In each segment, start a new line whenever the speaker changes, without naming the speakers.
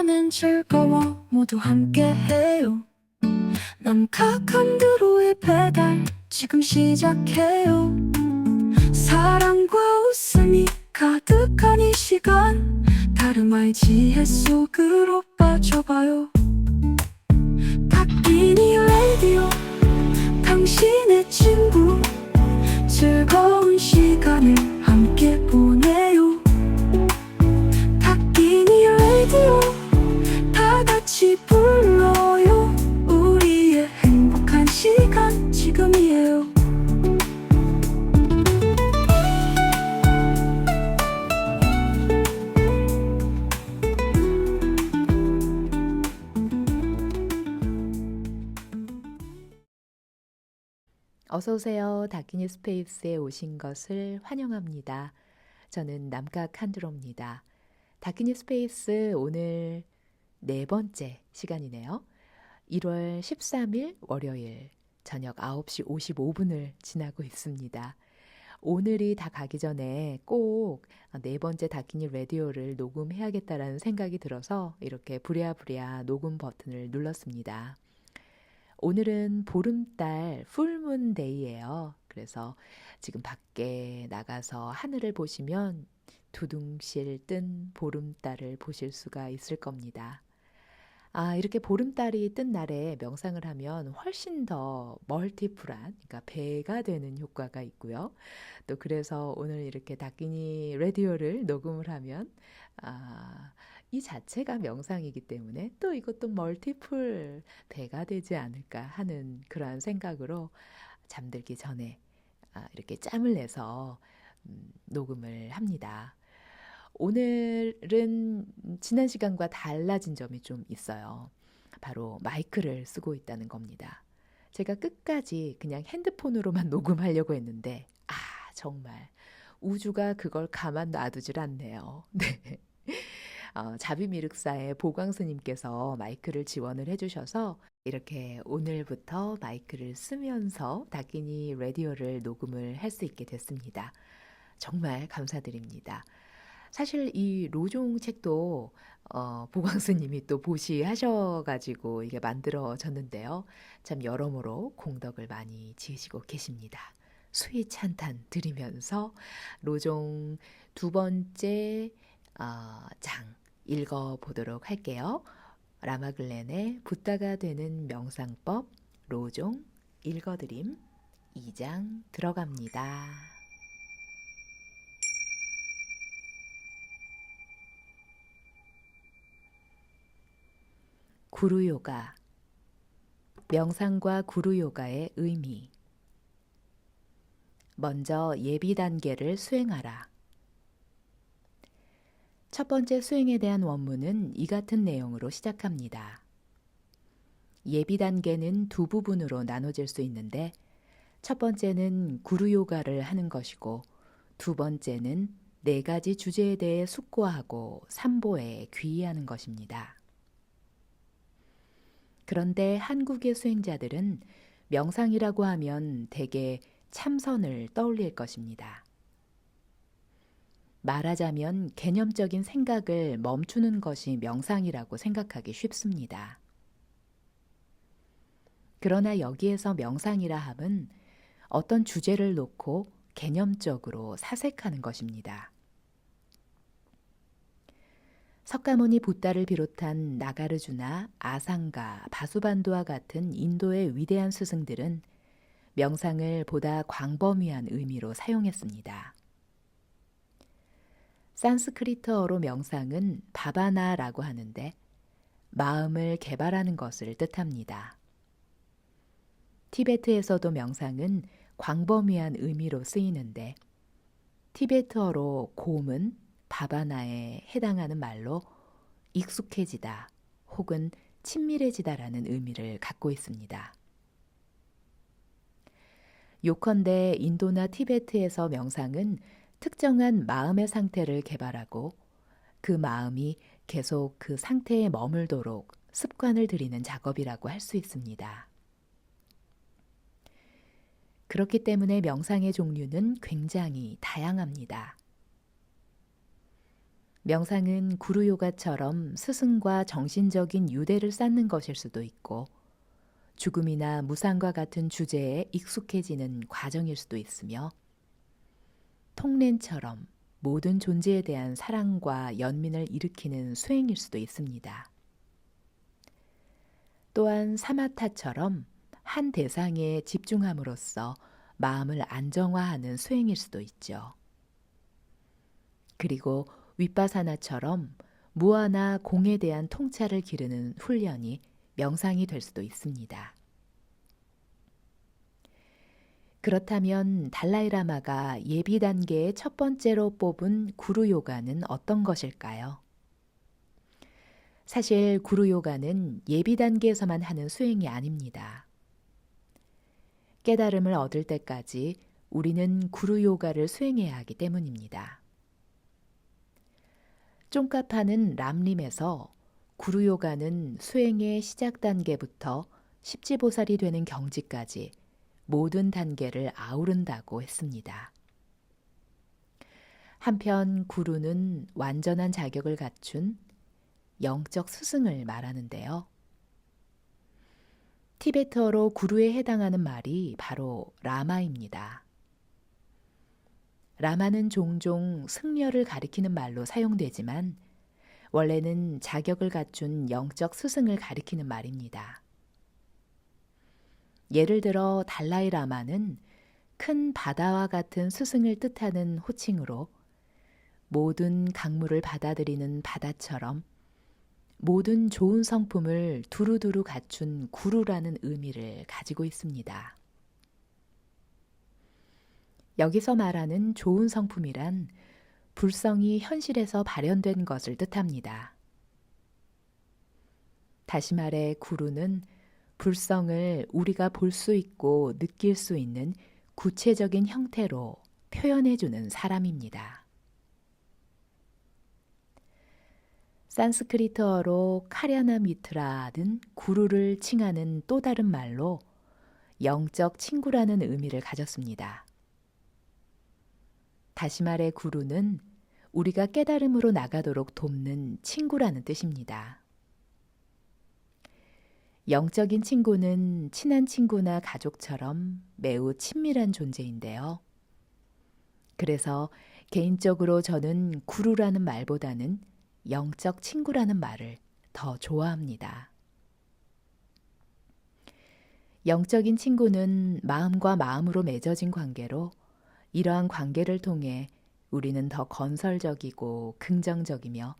시간은 즐거워 모두 함께해요. 남카칸드로의 배달 지금 시작해요. 사랑과 웃음이 가득한 이 시간, 다름아의 지혜 속으로 빠져봐요. 닭기니 라디오, 당신의 친구. 즐거운 시간을 함께 보내요. 닭기니 라디오, 다 같이 불러요. 우리의 행복한 시간 지금이에요.
어서오세요. 다키니 스페이스에 오신 것을 환영합니다. 저는 남가 칸드로입니다. 다키니 스페이스 오늘 네 번째 시간이네요. 1월 13일 월요일 저녁 9시 55분을 지나고 있습니다. 오늘이 다 가기 전에 꼭 네 번째 다키니 라디오를 녹음해야겠다라는 생각이 들어서 이렇게 부랴부랴 녹음 버튼을 눌렀습니다. 오늘은 보름달 풀문 데이예요. 그래서 지금 밖에 나가서 하늘을 보시면 두둥실 뜬 보름달을 보실 수가 있을 겁니다. 이렇게 보름달이 뜬 날에 명상을 하면 훨씬 더 멀티플한, 그러니까 배가 되는 효과가 있고요. 또 그래서 오늘 이렇게 다키니 라디오를 녹음을 하면 이 자체가 명상이기 때문에 또 이것도 멀티플 배가 되지 않을까 하는 그러한 생각으로 잠들기 전에 이렇게 짬을 내서 녹음을 합니다. 오늘은 지난 시간과 달라진 점이 좀 있어요. 바로 마이크를 쓰고 있다는 겁니다. 제가 끝까지 그냥 핸드폰으로만 녹음하려고 했는데 정말 우주가 그걸 가만 놔두질 않네요. 네. 자비미륵사의 보광스님께서 마이크를 지원을 해주셔서 이렇게 오늘부터 마이크를 쓰면서 다키니 라디오를 녹음을 할 수 있게 됐습니다. 정말 감사드립니다. 사실 이 로종 책도 보광스님이 또 보시하셔가지고 이게 만들어졌는데요. 참 여러모로 공덕을 많이 지으시고 계십니다. 수위 찬탄 드리면서 로종 두 번째 장 읽어보도록 할게요. 라마글렌의 붓다가 되는 명상법 로종 읽어드림 2장 들어갑니다. 구루요가, 명상과 구루요가의 의미. 먼저 예비 단계를 수행하라. 첫 번째 수행에 대한 원문은 이 같은 내용으로 시작합니다. 예비 단계는 두 부분으로 나눠질 수 있는데 첫 번째는 구루요가를 하는 것이고 두 번째는 네 가지 주제에 대해 숙고하고 삼보에 귀의하는 것입니다. 그런데 한국의 수행자들은 명상이라고 하면 대개 참선을 떠올릴 것입니다. 말하자면 개념적인 생각을 멈추는 것이 명상이라고 생각하기 쉽습니다. 그러나 여기에서 명상이라 함은 어떤 주제를 놓고 개념적으로 사색하는 것입니다. 석가모니 붓다를 비롯한 나가르주나 아상가, 바수반도와 같은 인도의 위대한 스승들은 명상을 보다 광범위한 의미로 사용했습니다. 산스크리트어로 명상은 바바나라고 하는데 마음을 개발하는 것을 뜻합니다. 티베트에서도 명상은 광범위한 의미로 쓰이는데 티베트어로 곰은 바바나에 해당하는 말로 익숙해지다 혹은 친밀해지다라는 의미를 갖고 있습니다. 요컨대 인도나 티베트에서 명상은 특정한 마음의 상태를 개발하고 그 마음이 계속 그 상태에 머물도록 습관을 들이는 작업이라고 할 수 있습니다. 그렇기 때문에 명상의 종류는 굉장히 다양합니다. 명상은 구루 요가처럼 스승과 정신적인 유대를 쌓는 것일 수도 있고, 죽음이나 무상과 같은 주제에 익숙해지는 과정일 수도 있으며, 통렌처럼 모든 존재에 대한 사랑과 연민을 일으키는 수행일 수도 있습니다. 또한 사마타처럼 한 대상에 집중함으로써 마음을 안정화하는 수행일 수도 있죠. 그리고 윗바사나처럼 무아나 공에 대한 통찰을 기르는 훈련이 명상이 될 수도 있습니다. 그렇다면 달라이라마가 예비 단계의 첫 번째로 뽑은 구루 요가는 어떤 것일까요? 사실 구루 요가는 예비 단계에서만 하는 수행이 아닙니다. 깨달음을 얻을 때까지 우리는 구루 요가를 수행해야 하기 때문입니다. 쫑카파는 람림에서 구루 요가는 수행의 시작 단계부터 십지보살이 되는 경지까지 모든 단계를 아우른다고 했습니다. 한편 구루는 완전한 자격을 갖춘 영적 스승을 말하는데요. 티베트어로 구루에 해당하는 말이 바로 라마입니다. 라마는 종종 승려를 가리키는 말로 사용되지만 원래는 자격을 갖춘 영적 스승을 가리키는 말입니다. 예를 들어 달라이 라마는 큰 바다와 같은 스승을 뜻하는 호칭으로 모든 강물을 받아들이는 바다처럼 모든 좋은 성품을 두루두루 갖춘 구루라는 의미를 가지고 있습니다. 여기서 말하는 좋은 성품이란 불성이 현실에서 발현된 것을 뜻합니다. 다시 말해 구루는 불성을 우리가 볼 수 있고 느낄 수 있는 구체적인 형태로 표현해주는 사람입니다. 산스크리트어로 카랴나 미트라는 구루를 칭하는 또 다른 말로 영적 친구라는 의미를 가졌습니다. 다시 말해 구루는 우리가 깨달음으로 나가도록 돕는 친구라는 뜻입니다. 영적인 친구는 친한 친구나 가족처럼 매우 친밀한 존재인데요. 그래서 개인적으로 저는 구루라는 말보다는 영적 친구라는 말을 더 좋아합니다. 영적인 친구는 마음과 마음으로 맺어진 관계로 이러한 관계를 통해 우리는 더 건설적이고 긍정적이며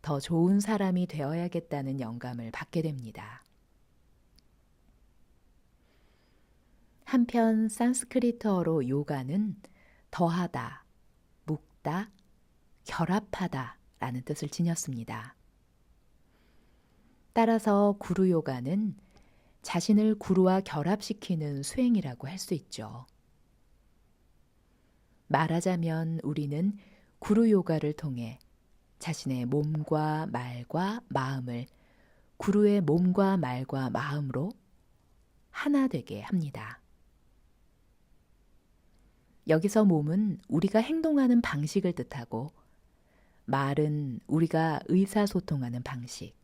더 좋은 사람이 되어야겠다는 영감을 받게 됩니다. 한편 산스크리트어로 요가는 더하다, 묶다, 결합하다 라는 뜻을 지녔습니다. 따라서 구루 요가는 자신을 구루와 결합시키는 수행이라고 할 수 있죠. 말하자면 우리는 구루 요가를 통해 자신의 몸과 말과 마음을 구루의 몸과 말과 마음으로 하나 되게 합니다. 여기서 몸은 우리가 행동하는 방식을 뜻하고 말은 우리가 의사소통하는 방식,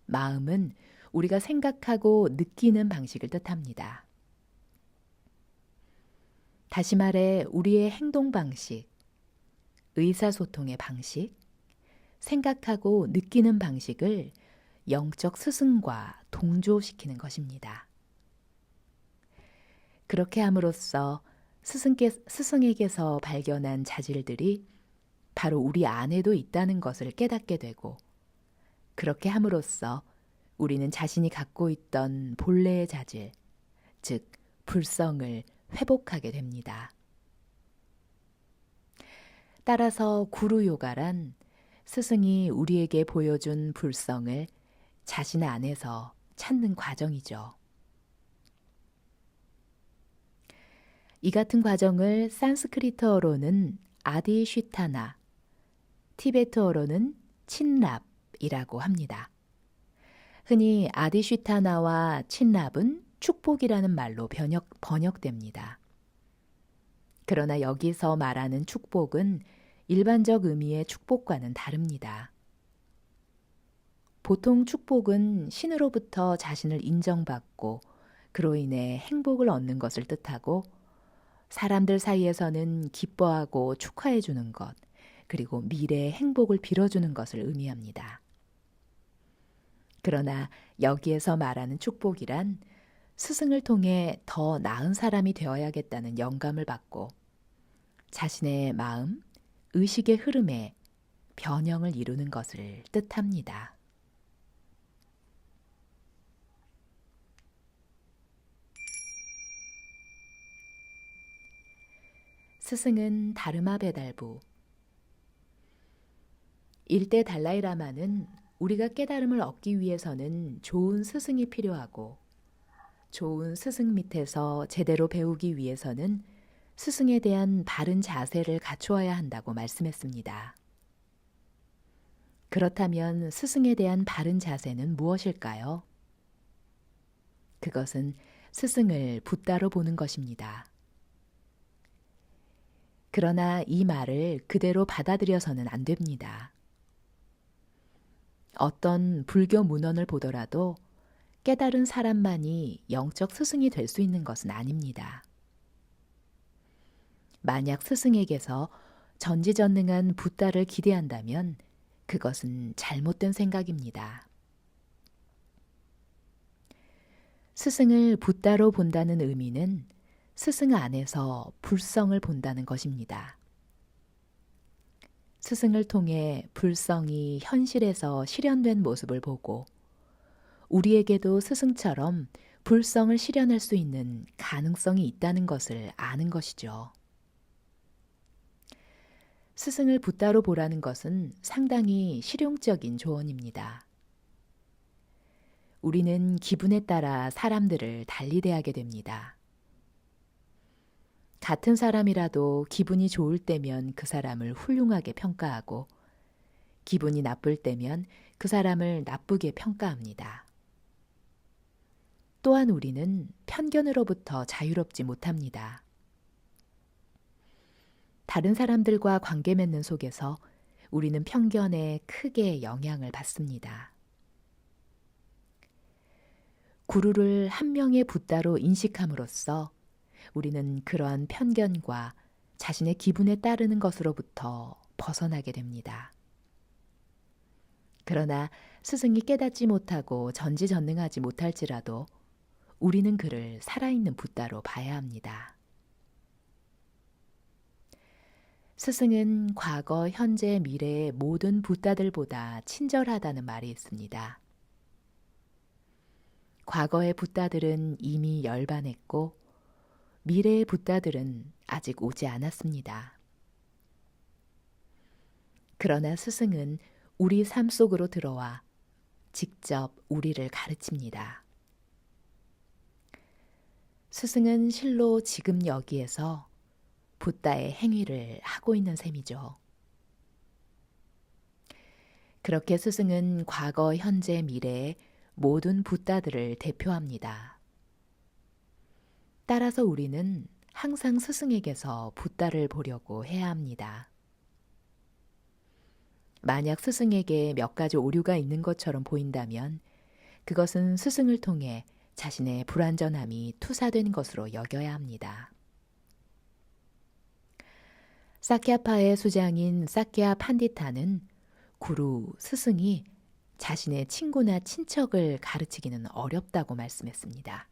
마음은 우리가 생각하고 느끼는 방식을 뜻합니다. 다시 말해 우리의 행동 방식, 의사소통의 방식, 생각하고 느끼는 방식을 영적 스승과 동조시키는 것입니다. 그렇게 함으로써 스승에게서 발견한 자질들이 바로 우리 안에도 있다는 것을 깨닫게 되고, 그렇게 함으로써 우리는 자신이 갖고 있던 본래의 자질, 즉 불성을 회복하게 됩니다. 따라서 구루 요가란 스승이 우리에게 보여준 불성을 자신 안에서 찾는 과정이죠. 이 같은 과정을 산스크리트어로는 아디쉬타나, 티베트어로는 친랍이라고 합니다. 흔히 아디쉬타나와 친랍은 축복이라는 말로 번역됩니다. 그러나 여기서 말하는 축복은 일반적 의미의 축복과는 다릅니다. 보통 축복은 신으로부터 자신을 인정받고 그로 인해 행복을 얻는 것을 뜻하고, 사람들 사이에서는 기뻐하고 축하해 주는 것, 그리고 미래의 행복을 빌어주는 것을 의미합니다. 그러나 여기에서 말하는 축복이란 스승을 통해 더 나은 사람이 되어야겠다는 영감을 받고 자신의 마음, 의식의 흐름에 변형을 이루는 것을 뜻합니다. 스승은 다르마 배달부. 일대 달라이라마는 우리가 깨달음을 얻기 위해서는 좋은 스승이 필요하고, 좋은 스승 밑에서 제대로 배우기 위해서는 스승에 대한 바른 자세를 갖추어야 한다고 말씀했습니다. 그렇다면 스승에 대한 바른 자세는 무엇일까요? 그것은 스승을 붓다로 보는 것입니다. 그러나 이 말을 그대로 받아들여서는 안 됩니다. 어떤 불교 문헌을 보더라도 깨달은 사람만이 영적 스승이 될 수 있는 것은 아닙니다. 만약 스승에게서 전지전능한 붓다를 기대한다면 그것은 잘못된 생각입니다. 스승을 붓다로 본다는 의미는 스승 안에서 불성을 본다는 것입니다. 스승을 통해 불성이 현실에서 실현된 모습을 보고 우리에게도 스승처럼 불성을 실현할 수 있는 가능성이 있다는 것을 아는 것이죠. 스승을 붓다로 보라는 것은 상당히 실용적인 조언입니다. 우리는 기분에 따라 사람들을 달리 대하게 됩니다. 같은 사람이라도 기분이 좋을 때면 그 사람을 훌륭하게 평가하고, 기분이 나쁠 때면 그 사람을 나쁘게 평가합니다. 또한 우리는 편견으로부터 자유롭지 못합니다. 다른 사람들과 관계 맺는 속에서 우리는 편견에 크게 영향을 받습니다. 구루를 한 명의 붓다로 인식함으로써 우리는 그러한 편견과 자신의 기분에 따르는 것으로부터 벗어나게 됩니다. 그러나 스승이 깨닫지 못하고 전지전능하지 못할지라도 우리는 그를 살아있는 붓다로 봐야 합니다. 스승은 과거, 현재, 미래의 모든 붓다들보다 친절하다는 말이 있습니다. 과거의 붓다들은 이미 열반했고 미래의 붓다들은 아직 오지 않았습니다. 그러나 스승은 우리 삶 속으로 들어와 직접 우리를 가르칩니다. 스승은 실로 지금 여기에서 붓다의 행위를 하고 있는 셈이죠. 그렇게 스승은 과거, 현재, 미래의 모든 붓다들을 대표합니다. 따라서 우리는 항상 스승에게서 붓다를 보려고 해야 합니다. 만약 스승에게 몇 가지 오류가 있는 것처럼 보인다면 그것은 스승을 통해 자신의 불완전함이 투사된 것으로 여겨야 합니다. 사키야파의 수장인 사키야 판디타는 구루, 스승이 자신의 친구나 친척을 가르치기는 어렵다고 말씀했습니다.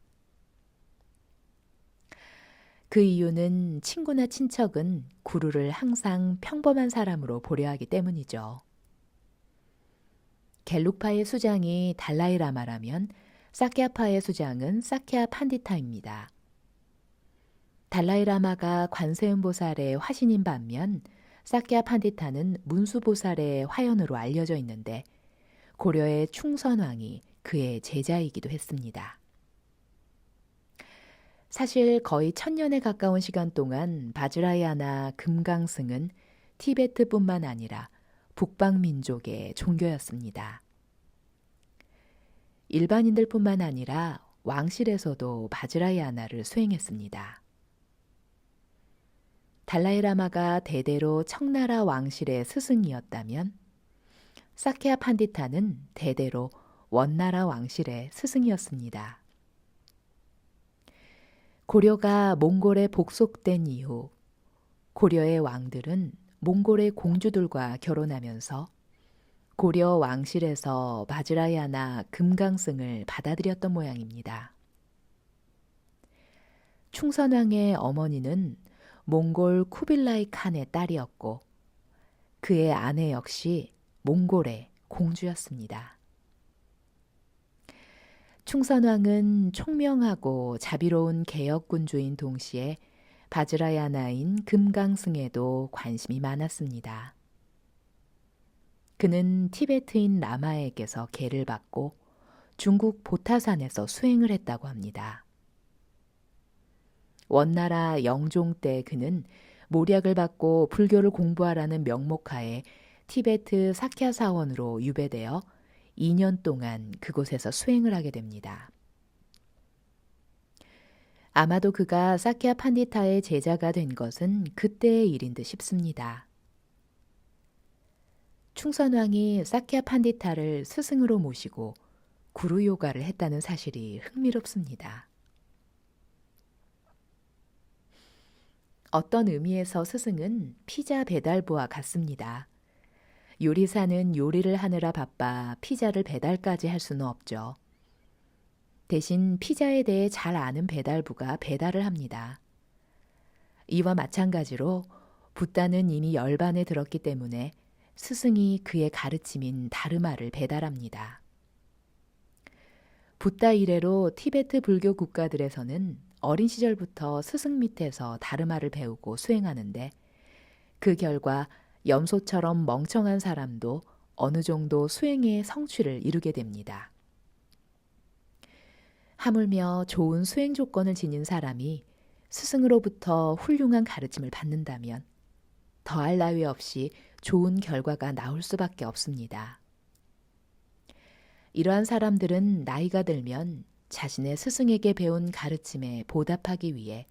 그 이유는 친구나 친척은 구루를 항상 평범한 사람으로 보려 하기 때문이죠. 겔룩파의 수장이 달라이라마라면 사키야파의 수장은 사키야 판디타입니다. 달라이라마가 관세음보살의 화신인 반면 사키야 판디타는 문수보살의 화연으로 알려져 있는데 고려의 충선왕이 그의 제자이기도 했습니다. 사실 거의 1000년에 가까운 시간 동안 바즈라야나 금강승은 티베트뿐만 아니라 북방민족의 종교였습니다. 일반인들뿐만 아니라 왕실에서도 바즈라야나를 수행했습니다. 달라이라마가 대대로 청나라 왕실의 스승이었다면 사케아 판디타는 대대로 원나라 왕실의 스승이었습니다. 고려가 몽골에 복속된 이후 고려의 왕들은 몽골의 공주들과 결혼하면서 고려 왕실에서 바즈라야나 금강승을 받아들였던 모양입니다. 충선왕의 어머니는 몽골 쿠빌라이 칸의 딸이었고 그의 아내 역시 몽골의 공주였습니다. 충선왕은 총명하고 자비로운 개혁군주인 동시에 바즈라야나인 금강승에도 관심이 많았습니다. 그는 티베트인 라마에게서 계를 받고 중국 보타산에서 수행을 했다고 합니다. 원나라 영종 때 그는 모략을 받고 불교를 공부하라는 명목하에 티베트 사캬 사원으로 유배되어 2년 동안 그곳에서 수행을 하게 됩니다. 아마도 그가 사캬 판디타의 제자가 된 것은 그때의 일인 듯 싶습니다. 충선왕이 사캬 판디타를 스승으로 모시고 구루 요가를 했다는 사실이 흥미롭습니다. 어떤 의미에서 스승은 피자 배달부와 같습니다. 요리사는 요리를 하느라 바빠 피자를 배달까지 할 수는 없죠. 대신 피자에 대해 잘 아는 배달부가 배달을 합니다. 이와 마찬가지로 붓다는 이미 열반에 들었기 때문에 스승이 그의 가르침인 다르마를 배달합니다. 붓다 이래로 티베트 불교 국가들에서는 어린 시절부터 스승 밑에서 다르마를 배우고 수행하는데 그 결과 염소처럼 멍청한 사람도 어느 정도 수행의 성취를 이루게 됩니다. 하물며 좋은 수행 조건을 지닌 사람이 스승으로부터 훌륭한 가르침을 받는다면 더할 나위 없이 좋은 결과가 나올 수밖에 없습니다. 이러한 사람들은 나이가 들면 자신의 스승에게 배운 가르침에 보답하기 위해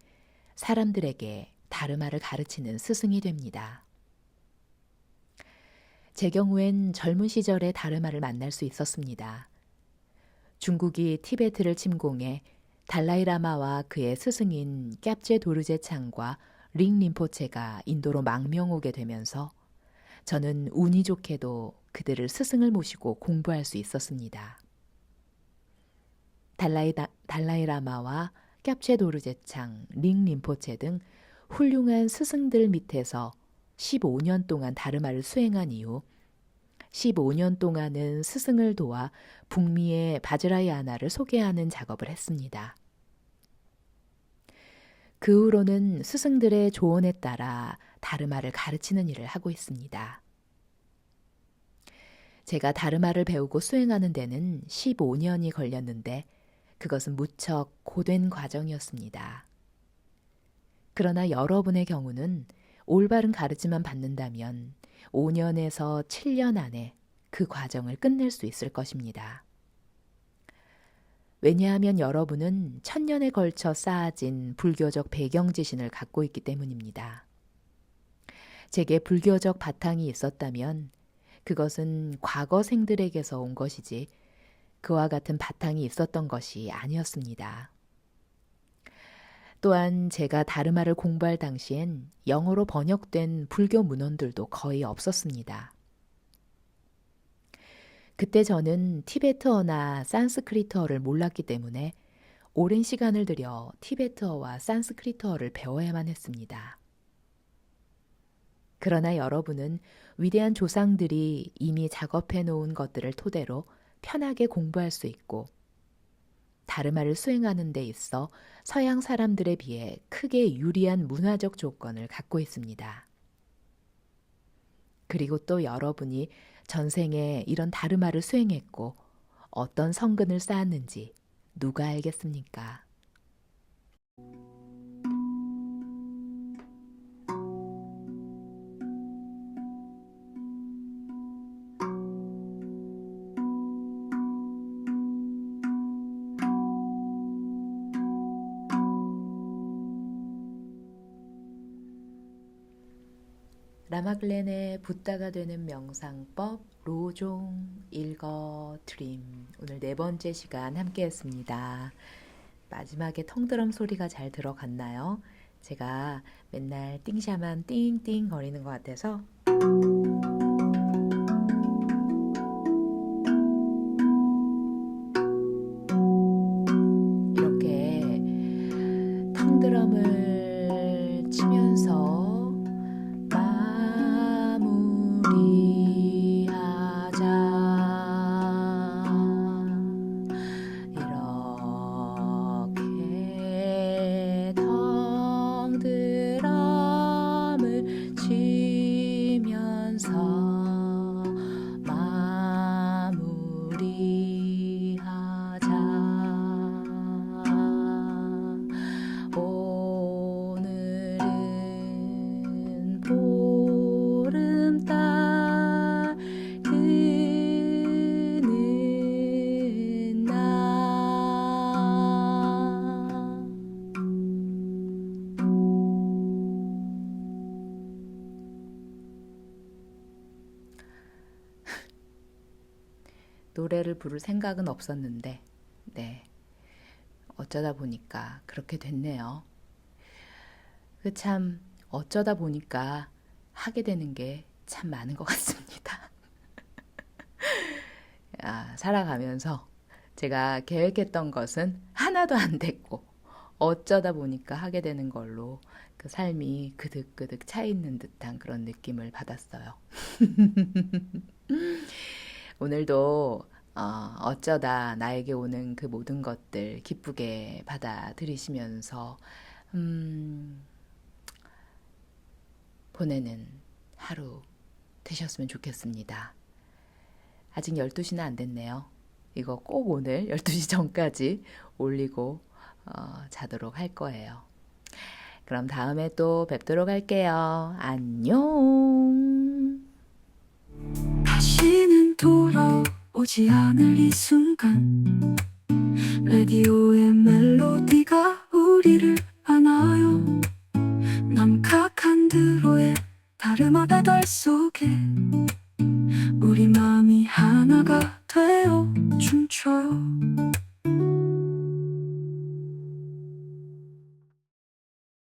사람들에게 다르마를 가르치는 스승이 됩니다. 제 경우엔 젊은 시절에 다르마를 만날 수 있었습니다. 중국이 티베트를 침공해 달라이라마와 그의 스승인 깝제 도르제 창과 링 림포체가 인도로 망명 오게 되면서 저는 운이 좋게도 그들을 스승을 모시고 공부할 수 있었습니다. 달라이라마와 깝제 도르제 창, 링 림포체 등 훌륭한 스승들 밑에서 15년 동안 다르마를 수행한 이후 15년 동안은 스승을 도와 북미의 바즈라야나를 소개하는 작업을 했습니다. 그 후로는 스승들의 조언에 따라 다르마를 가르치는 일을 하고 있습니다. 제가 다르마를 배우고 수행하는 데는 15년이 걸렸는데 그것은 무척 고된 과정이었습니다. 그러나 여러분의 경우는 올바른 가르침만 받는다면 5년에서 7년 안에 그 과정을 끝낼 수 있을 것입니다. 왜냐하면 여러분은 1000년에 걸쳐 쌓아진 불교적 배경 지신을 갖고 있기 때문입니다. 제게 불교적 바탕이 있었다면 그것은 과거 생들에게서 온 것이지 그와 같은 바탕이 있었던 것이 아니었습니다. 또한 제가 다르마를 공부할 당시엔 영어로 번역된 불교 문헌들도 거의 없었습니다. 그때 저는 티베트어나 산스크리트어를 몰랐기 때문에 오랜 시간을 들여 티베트어와 산스크리트어를 배워야만 했습니다. 그러나 여러분은 위대한 조상들이 이미 작업해 놓은 것들을 토대로 편하게 공부할 수 있고 다르마를 수행하는 데 있어 서양 사람들에 비해 크게 유리한 문화적 조건을 갖고 있습니다. 그리고 또 여러분이 전생에 이런 다르마를 수행했고 어떤 성근을 쌓았는지 누가 알겠습니까? 라마글렌의 붓다가 되는 명상법 로종 읽어드림. 오늘 네 번째 시간 함께 했습니다. 마지막에 텅드럼 소리가 잘 들어갔나요? 제가 맨날 띵샤만 띵띵 거리는 것 같아서 이렇게 텅드럼을 치면서 마무리하자. 이렇게 텅드럼을 치면서 오늘은 보름달 뜨는 날. 노래를 부를 생각은 없었는데, 네. 어쩌다 보니까 그렇게 됐네요. 참 어쩌다 보니까 하게 되는 게 참 많은 것 같습니다. 살아가면서 제가 계획했던 것은 하나도 안 됐고 어쩌다 보니까 하게 되는 걸로 그 삶이 그득그득 차 있는 듯한 그런 느낌을 받았어요. 오늘도 어쩌다 나에게 오는 그 모든 것들 기쁘게 받아들이시면서 보내는 하루 되셨으면 좋겠습니다. 아직 12시는 안 됐네요. 이거 꼭 오늘 12시 전까지 올리고 자도록 할 거예요. 그럼 다음에 또 뵙도록 할게요. 안녕.
다시는 돌아오지 않을 이 순간 라디오의 멜로디가 우리를 안아요. 남카칸드로의 다르마 배달 소